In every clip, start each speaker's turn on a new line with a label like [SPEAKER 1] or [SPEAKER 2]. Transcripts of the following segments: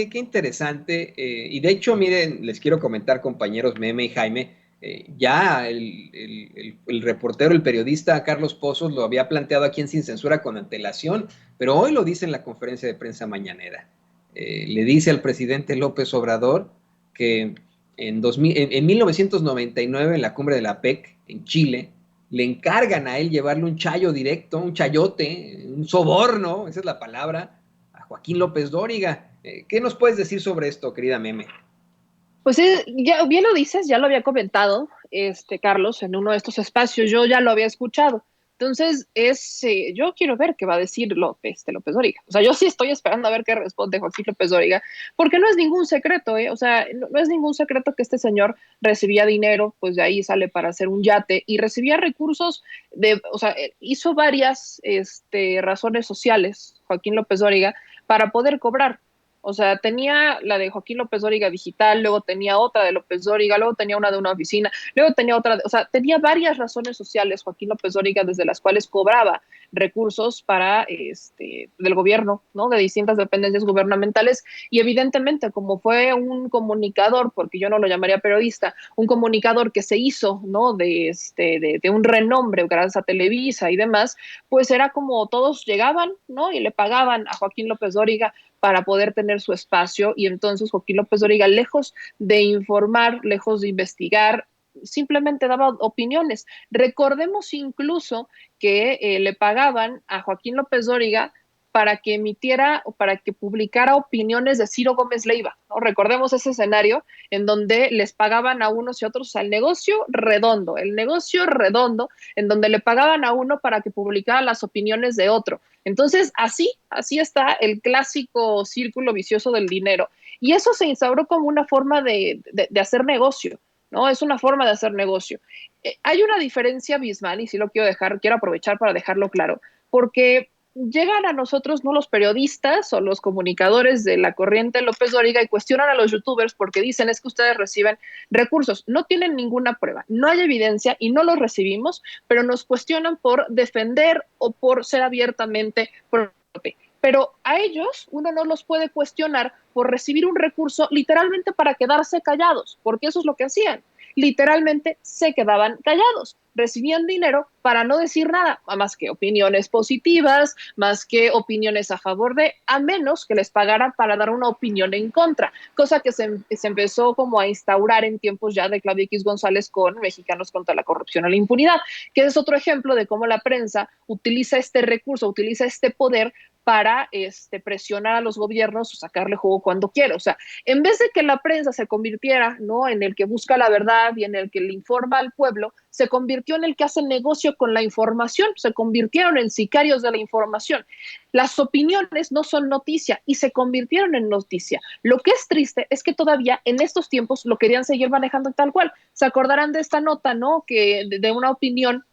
[SPEAKER 1] Qué interesante. Y de hecho, miren, les quiero comentar, compañeros Meme y Jaime, ya el reportero, el periodista Carlos Pozos lo había planteado aquí en Sin Censura con antelación, pero hoy lo dice en la conferencia de prensa mañanera. Le dice al presidente López Obrador que en 1999, en la cumbre de la PEC, en Chile, le encargan a él llevarle un chayo directo, un chayote, un soborno, esa es la palabra, a Joaquín López Dóriga. ¿Qué nos puedes decir sobre esto, querida Meme?
[SPEAKER 2] Pues ya bien lo dices, ya lo había comentado, Carlos, en uno de estos espacios, yo ya lo había escuchado. Entonces, yo quiero ver qué va a decir López Dóriga. O sea, yo sí estoy esperando a ver qué responde Joaquín López Dóriga, porque no es ningún secreto, ¿eh? O sea, no es ningún secreto que este señor recibía dinero, pues de ahí sale para hacer un yate y recibía recursos o sea, hizo varias, razones sociales, Joaquín López Dóriga, para poder cobrar. O sea, tenía la de Joaquín López Dóriga digital, luego tenía otra de López Dóriga, luego tenía una de una oficina, luego tenía otra, o sea, tenía varias razones sociales Joaquín López Dóriga desde las cuales cobraba recursos para del gobierno, ¿no? De distintas dependencias gubernamentales y evidentemente como fue un comunicador, porque yo no lo llamaría periodista, un comunicador que se hizo, ¿no? De un renombre gracias a Televisa y demás, pues era como todos llegaban, ¿no? Y le pagaban a Joaquín López Dóriga para poder tener su espacio y entonces Joaquín López Dóriga, lejos de informar, lejos de investigar, simplemente daba opiniones. Recordemos incluso que le pagaban a Joaquín López Dóriga para que emitiera o para que publicara opiniones de Ciro Gómez Leiva, ¿no? Recordemos ese escenario en donde les pagaban a unos y otros, o sea, el negocio redondo, en donde le pagaban a uno para que publicara las opiniones de otro. Entonces, así está el clásico círculo vicioso del dinero. Y eso se instauró como una forma de hacer negocio, ¿no? Es una forma de hacer negocio. Hay una diferencia abismal, y sí lo quiero aprovechar para dejarlo claro, porque llegan a nosotros, no los periodistas o los comunicadores de la corriente López Dóriga y cuestionan a los youtubers porque dicen es que ustedes reciben recursos. No tienen ninguna prueba, no hay evidencia y no los recibimos, pero nos cuestionan por defender o por ser abiertamente pero a ellos uno no los puede cuestionar por recibir un recurso literalmente para quedarse callados, porque eso es lo que hacían. Literalmente se quedaban callados, recibían dinero para no decir nada, más que opiniones positivas, más que opiniones a favor a menos que les pagaran para dar una opinión en contra, cosa que se empezó como a instaurar en tiempos ya de Claudio X González con Mexicanos contra la Corrupción y la Impunidad, que es otro ejemplo de cómo la prensa utiliza este recurso, utiliza este poder para presionar a los gobiernos o sacarle juego cuando quiera. O sea, en vez de que la prensa se convirtiera, ¿no?, en el que busca la verdad y en el que le informa al pueblo, se convirtió en el que hace negocio con la información, se convirtieron en sicarios de la información. Las opiniones no son noticia y se convirtieron en noticia. Lo que es triste es que todavía en estos tiempos lo querían seguir manejando tal cual. Se acordarán de esta nota, ¿no?, que de una opinión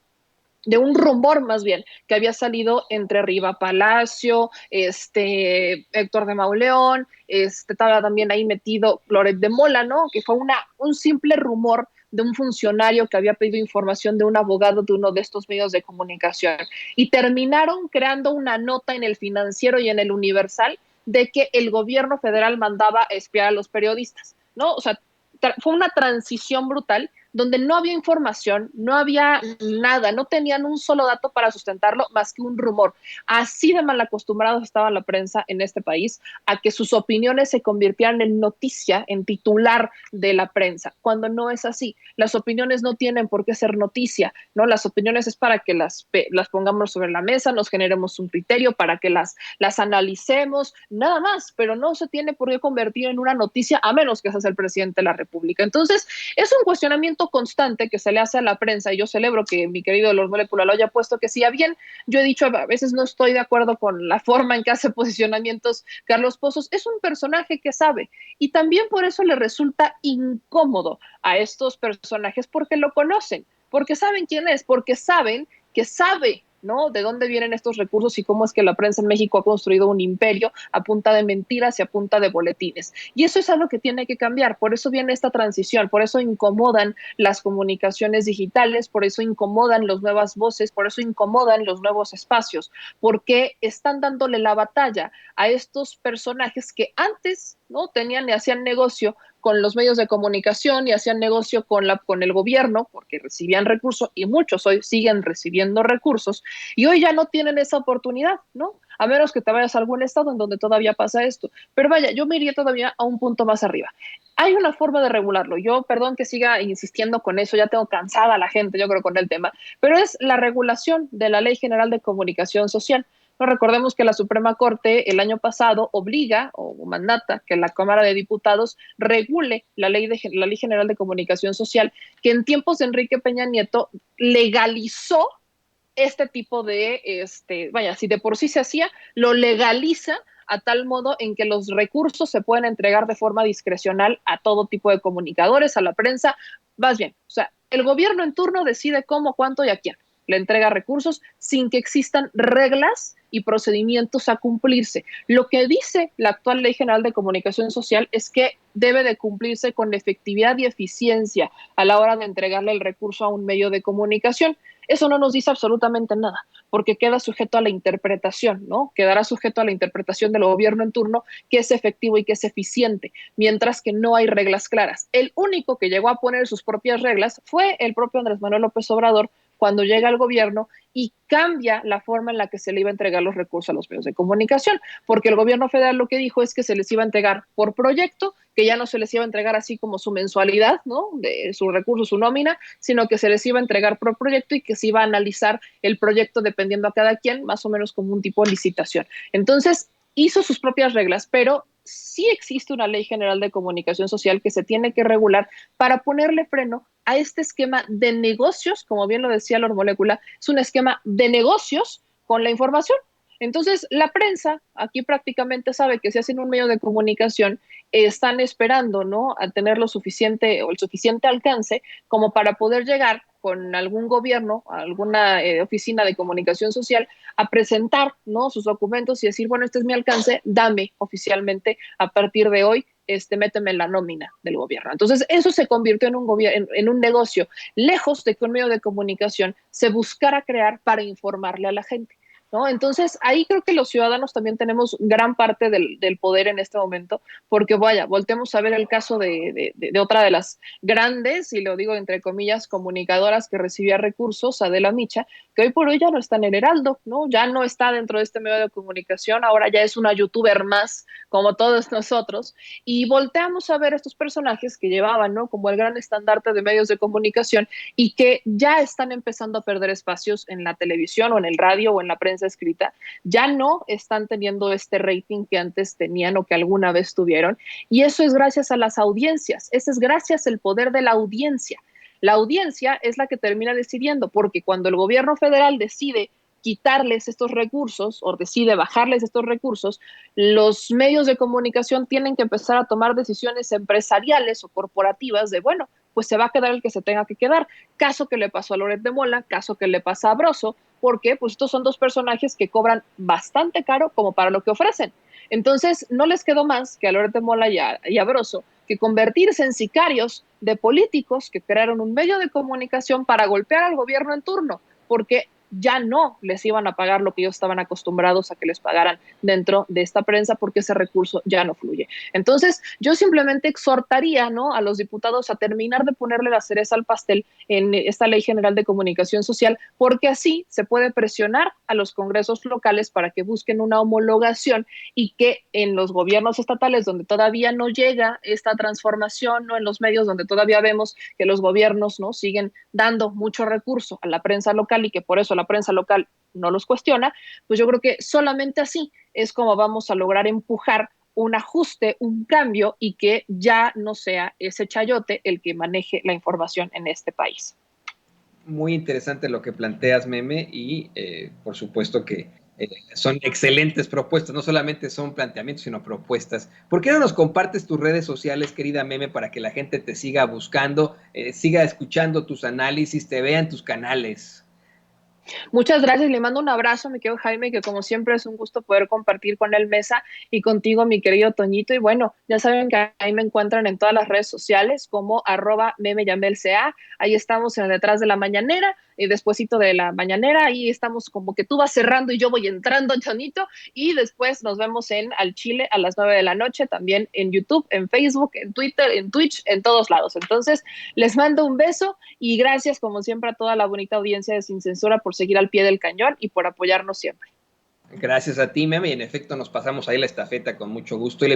[SPEAKER 2] de un rumor más bien que había salido entre Riva Palacio, Héctor de Mauleón, estaba también ahí metido Loret de Mola, ¿no? Que fue un simple rumor de un funcionario que había pedido información de un abogado de uno de estos medios de comunicación. Y terminaron creando una nota en el Financiero y en el Universal de que el gobierno federal mandaba espiar a los periodistas, ¿no? O sea, fue una transición brutal donde no había información, no había nada, no tenían un solo dato para sustentarlo más que un rumor. Así de mal acostumbrados estaba la prensa en este país a que sus opiniones se convirtieran en noticia, en titular de la prensa, cuando no es así. Las opiniones no tienen por qué ser noticia, ¿no? Las opiniones es para que las pongamos sobre la mesa, nos generemos un criterio, para que las analicemos, nada más, pero no se tiene por qué convertir en una noticia a menos que seas el presidente de la República. Entonces, es un cuestionamiento constante que se le hace a la prensa y yo celebro que mi querido Lord Molecula lo haya puesto, que si a bien yo he dicho a veces no estoy de acuerdo con la forma en que hace posicionamientos Carlos Pozos, es un personaje que sabe y también por eso le resulta incómodo a estos personajes porque lo conocen, porque saben quién es, porque saben que sabe, ¿no?, de dónde vienen estos recursos y cómo es que la prensa en México ha construido un imperio a punta de mentiras y a punta de boletines. Y eso es algo que tiene que cambiar. Por eso viene esta transición, por eso incomodan las comunicaciones digitales, por eso incomodan las nuevas voces, por eso incomodan los nuevos espacios, porque están dándole la batalla a estos personajes que antes ¿no? Tenían y hacían negocio con los medios de comunicación y hacían negocio con el gobierno porque recibían recursos y muchos hoy siguen recibiendo recursos y hoy ya no tienen esa oportunidad, ¿no? A menos que te vayas a algún estado en donde todavía pasa esto. Pero vaya, yo me iría todavía a un punto más arriba. Hay una forma de regularlo. Yo, perdón que siga insistiendo con eso, ya tengo cansada a la gente, yo creo, con el tema, pero es la regulación de la Ley General de Comunicación Social. No recordemos que la Suprema Corte el año pasado obliga o mandata que la Cámara de Diputados regule la Ley General de Comunicación Social, que en tiempos de Enrique Peña Nieto legalizó este tipo de, vaya, si de por sí se hacía, lo legaliza a tal modo en que los recursos se pueden entregar de forma discrecional a todo tipo de comunicadores, a la prensa, más bien, o sea, el gobierno en turno decide cómo, cuánto y a quién le entrega recursos sin que existan reglas y procedimientos a cumplirse. Lo que dice la actual Ley General de Comunicación Social es que debe de cumplirse con efectividad y eficiencia a la hora de entregarle el recurso a un medio de comunicación. Eso no nos dice absolutamente nada, porque queda sujeto a la interpretación, ¿no? Quedará sujeto a la interpretación del gobierno en turno, que es efectivo y que es eficiente, mientras que no hay reglas claras. El único que llegó a poner sus propias reglas fue el propio Andrés Manuel López Obrador cuando llega al gobierno y cambia la forma en la que se le iba a entregar los recursos a los medios de comunicación, porque el gobierno federal lo que dijo es que se les iba a entregar por proyecto, que ya no se les iba a entregar así como su mensualidad, ¿no? De sus recursos, su nómina, sino que se les iba a entregar por proyecto y que se iba a analizar el proyecto dependiendo a cada quien, más o menos como un tipo de licitación. Entonces, hizo sus propias reglas, pero sí existe una ley general de comunicación social que se tiene que regular para ponerle freno a este esquema de negocios, como bien lo decía Lord Molécula, es un esquema de negocios con la información. Entonces, la prensa aquí prácticamente sabe que si hacen un medio de comunicación, están esperando, ¿no?, a tener lo suficiente o el suficiente alcance como para poder llegar con algún gobierno, alguna oficina de comunicación social, a presentar, ¿no?, sus documentos y decir, bueno, este es mi alcance, dame oficialmente a partir de hoy, méteme en la nómina del gobierno. Entonces, eso se convirtió en un negocio, lejos de que un medio de comunicación se buscara crear para informarle a la gente, ¿no? Entonces, ahí creo que los ciudadanos también tenemos gran parte del poder en este momento, porque vaya, voltemos a ver el caso de otra de las grandes, y lo digo entre comillas, comunicadoras que recibía recursos, Adela Micha, que hoy por hoy ya no está en el Heraldo, ¿no? Ya no está dentro de este medio de comunicación, ahora ya es una youtuber más, como todos nosotros, y volteamos a ver estos personajes que llevaban, ¿no?, como el gran estandarte de medios de comunicación y que ya están empezando a perder espacios en la televisión o en el radio o en la prensa escrita, ya no están teniendo este rating que antes tenían o que alguna vez tuvieron, y eso es gracias a las audiencias, eso es gracias al poder de la audiencia. La audiencia es la que termina decidiendo, porque cuando el gobierno federal decide quitarles estos recursos o decide bajarles estos recursos, los medios de comunicación tienen que empezar a tomar decisiones empresariales o corporativas de, bueno, pues se va a quedar el que se tenga que quedar. Caso que le pasó a Loret de Mola, caso que le pasa a Broso, porque pues estos son dos personajes que cobran bastante caro como para lo que ofrecen. Entonces, no les quedó más que a Loret de Mola y a Broso que convertirse en sicarios de políticos que crearon un medio de comunicación para golpear al gobierno en turno, porque ya no les iban a pagar lo que ellos estaban acostumbrados a que les pagaran dentro de esta prensa, porque ese recurso ya no fluye. Entonces, yo simplemente exhortaría, ¿no?, a los diputados a terminar de ponerle la cereza al pastel en esta Ley General de Comunicación Social, porque así se puede presionar a los congresos locales para que busquen una homologación y que en los gobiernos estatales donde todavía no llega esta transformación, ¿no?, en los medios donde todavía vemos que los gobiernos, ¿no?, siguen dando mucho recurso a la prensa local y que por eso la prensa local no los cuestiona, pues yo creo que solamente así es como vamos a lograr empujar un ajuste, un cambio y que ya no sea ese chayote el que maneje la información en este país.
[SPEAKER 1] Muy interesante lo que planteas, Meme, y por supuesto que son excelentes propuestas, no solamente son planteamientos, sino propuestas. ¿Por qué no nos compartes tus redes sociales, querida Meme, para que la gente te siga buscando, siga escuchando tus análisis, te vea en tus canales?
[SPEAKER 2] Muchas gracias, le mando un abrazo, mi querido Jaime, que como siempre es un gusto poder compartir con él mesa y contigo, mi querido Toñito. Y bueno, ya saben que ahí me encuentran en todas las redes sociales como @memeyamelca. Ahí estamos en el detrás de la mañanera y despuesito de la mañanera. Ahí estamos como que tú vas cerrando y yo voy entrando, Toñito. Y después nos vemos en Al Chile a las 9 de la noche, también en YouTube, en Facebook, en Twitter, en Twitch, en todos lados. Entonces, les mando un beso y gracias, como siempre, a toda la bonita audiencia de Sin Censura por seguir al pie del cañón y por apoyarnos siempre.
[SPEAKER 1] Gracias a ti, Meme, y en efecto nos pasamos ahí la estafeta con mucho gusto. Y le